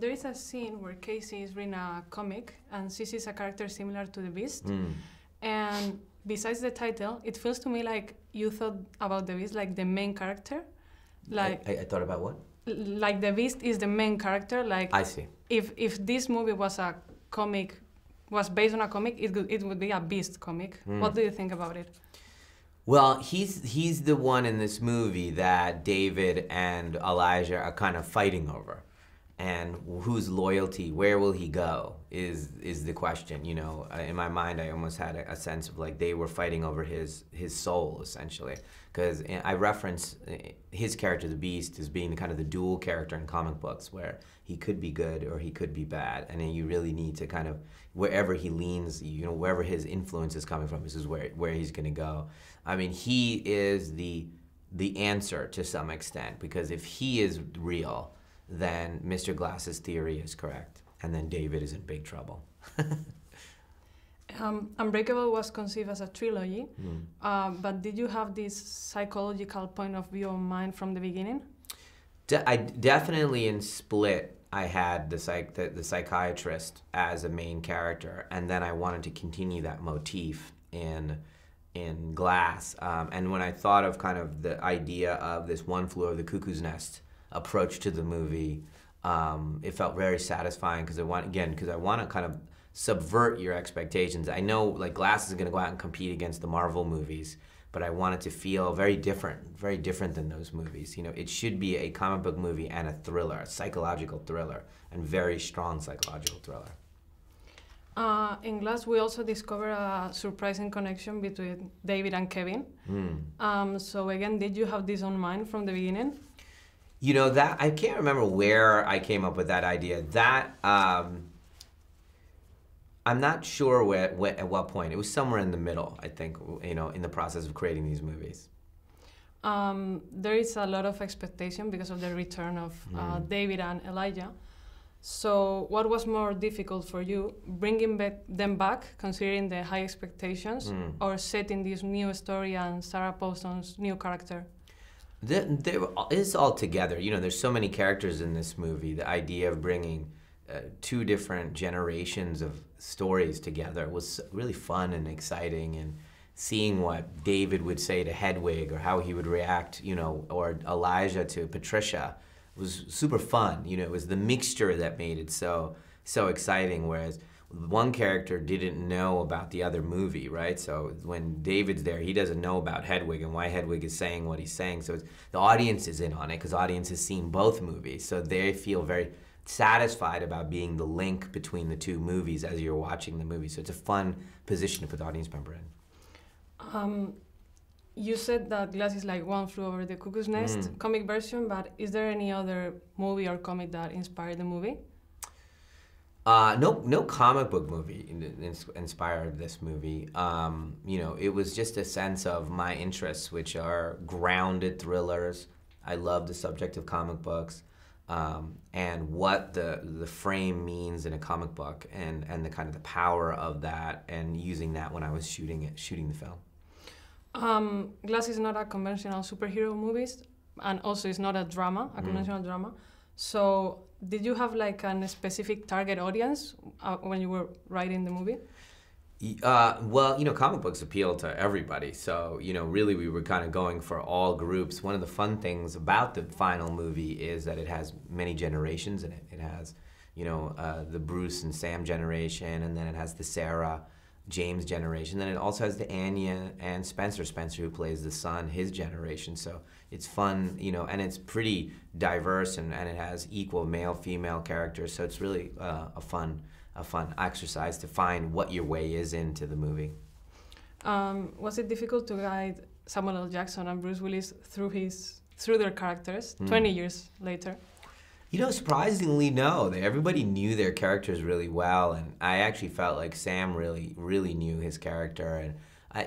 there is a scene where Casey is reading a comic and she sees a character similar to the Beast. And besides the title, it feels to me like you thought about the Beast like the main character. Like I thought about what? Like the Beast is the main character. Like I see. If this movie was a comic, was based on a comic, it would be a Beast comic. What do you think about it? Well, he's the one in this movie that David and Elijah are kind of fighting over. And whose loyalty, where will he go, is the question. You know, in my mind, I almost had a sense of like they were fighting over his soul, essentially. Because I reference his character, the Beast, as being kind of the dual character in comic books, where he could be good or he could be bad. And then you really need to kind of, wherever he leans, you know, wherever his influence is coming from, this is where he's going to go. I mean, he is the answer to some extent, because if he is real, then Mr. Glass's theory is correct, and then David is in big trouble. Unbreakable was conceived as a trilogy, but did you have this psychological point of view in mind from the beginning? I definitely in Split, I had the psychiatrist as a main character, and then I wanted to continue that motif in Glass. And when I thought of kind of the idea of this One Flew Over the Cuckoo's Nest approach to the movie, it felt very satisfying because I want to kind of subvert your expectations. I know like Glass is going to go out and compete against the Marvel movies, but I want it to feel very different than those movies. You know, it should be a comic book movie and a thriller, a psychological thriller, and very strong psychological thriller. In Glass, we also discovered a surprising connection between David and Kevin. So again, did you have this on mind from the beginning? You know, that I can't remember where I came up with that idea. That I'm not sure at what point. It was somewhere in the middle, I think, you know, in the process of creating these movies. There is a lot of expectation because of the return of David and Elijah. So what was more difficult for you, bringing them back, considering the high expectations, or setting this new story and Sarah Paulson's new character? It's all together. You know, there's so many characters in this movie. The idea of bringing two different generations of stories together was really fun and exciting, and seeing what David would say to Hedwig or how he would react, you know, or Elijah to Patricia was super fun. You know, it was the mixture that made it so exciting, whereas one character didn't know about the other movie, right? So when David's there, he doesn't know about Hedwig and why Hedwig is saying what he's saying. So the audience is in on it because the audience has seen both movies. So they feel very satisfied about being the link between the two movies as you're watching the movie. So it's a fun position to put the audience member in. You said that Glass is like One Flew Over the Cuckoo's Nest comic version, but is there any other movie or comic that inspired the movie? No comic book movie inspired this movie. You know, it was just a sense of my interests, which are grounded thrillers. I love the subject of comic books, and what the frame means in a comic book, and the kind of the power of that, and using that when I was shooting the film. Glass is not a conventional superhero movie, and also it's not a drama, a conventional drama. So did you have like a specific target audience when you were writing the movie? Well, you know, comic books appeal to everybody. So, you know, really we were kind of going for all groups. One of the fun things about the final movie is that it has many generations in it. It has, you know, the Bruce and Sam generation, and then it has the Sarah James generation. Then it also has the Anya and Spencer who plays the son, his generation. So it's fun, you know, and it's pretty diverse, and it has equal male-female characters. So it's really a fun exercise to find what your way is into the movie. Was it difficult to guide Samuel L. Jackson and Bruce Willis through their characters 20 years later? You know, surprisingly, no. Everybody knew their characters really well, and I actually felt like Sam really knew his character, and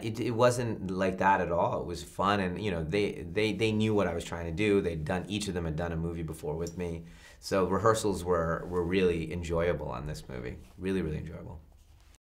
it wasn't like that at all. It was fun, and you know, they knew what I was trying to do. Each of them had done a movie before with me, so rehearsals were really enjoyable on this movie. Really enjoyable.